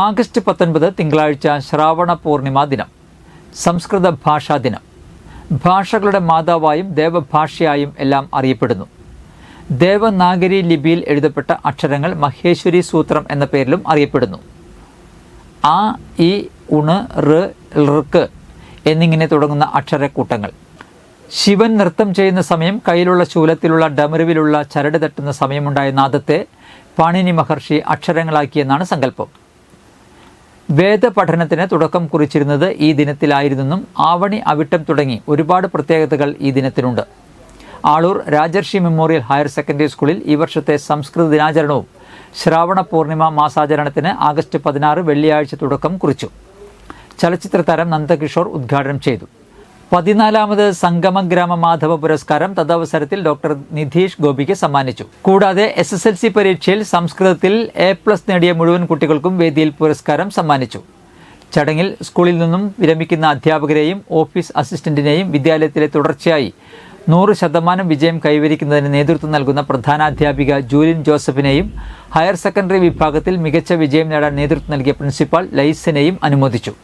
August 19 തിങ്കളാഴ്ച ശ്രാവണ പൂർണിമ ദിനം. സംസ്കൃത ഭാഷാ ദിനം. ഭാഷകളുടെ മാതാവായും ദേവഭാഷയായും എല്ലാം അറിയപ്പെടുന്നു. ദേവനാഗരി ലിപിയിൽ എഴുതപ്പെട്ട അക്ഷരങ്ങൾ മഹേശ്വരി സൂത്രം എന്ന പേരിലും അറിയപ്പെടുന്നു. ആ, ഇ, ഉണ്, റ്, ഋക്ക് എന്നിങ്ങനെ തുടങ്ങുന്ന അക്ഷരക്കൂട്ടങ്ങൾ. ശിവൻ നൃത്തം ചെയ്യുന്ന സമയം കയ്യിലുള്ള ശൂലത്തിലുള്ള ഡമരുവിലുള്ള ചരട് തട്ടുന്ന സമയമുണ്ടായ നാദത്തെ പാണിനി മഹർഷി അക്ഷരങ്ങളാക്കിയെന്നാണ് സങ്കല്പം. വേദപഠനത്തിന് തുടക്കം കുറിച്ചിരുന്നത് ഈ ദിനത്തിലായിരുന്നെന്നും ആവണി അവിട്ടം തുടങ്ങി ഒരുപാട് പ്രത്യേകതകൾ ഈ ദിനത്തിനുണ്ട്. ആളൂർ രാജർഷി മെമ്മോറിയൽ ഹയർ സെക്കൻഡറി സ്കൂളിൽ ഈ വർഷത്തെ സംസ്കൃത ദിനാചരണവും ശ്രാവണ പൂർണിമ മാസാചരണത്തിന് ആഗസ്റ്റ് 16 വെള്ളിയാഴ്ച തുടക്കം കുറിച്ചു. ചലച്ചിത്ര താരം നന്ദകിഷോർ ഉദ്ഘാടനം ചെയ്തു. 14ാമത് സംഗമഗ്രാമ മാധവ പുരസ്കാരം തദവസരത്തിൽ ഡോക്ടർ നിധീഷ് ഗോപിക്ക് സമ്മാനിച്ചു. കൂടാതെ SSLC പരീക്ഷയിൽ സംസ്കൃതത്തിൽ A+ നേടിയ മുഴുവൻ കുട്ടികൾക്കും വേദിയിൽ പുരസ്കാരം സമ്മാനിച്ചു. ചടങ്ങിൽ സ്കൂളിൽ നിന്നും വിരമിക്കുന്ന അധ്യാപകരെയും ഓഫീസ് അസിസ്റ്റന്റിനെയും വിദ്യാലയത്തിലെ തുടർച്ചയായി 100% വിജയം കൈവരിക്കുന്നതിന് നേതൃത്വം നൽകുന്ന പ്രധാനാധ്യാപിക ജൂലിൻ ജോസഫിനെയും ഹയർ സെക്കൻഡറി വിഭാഗത്തിൽ മികച്ച വിജയം നേടാൻ നേതൃത്വം നൽകിയ പ്രിൻസിപ്പാൾ ലൈസിനെയും അനുമോദിച്ചു.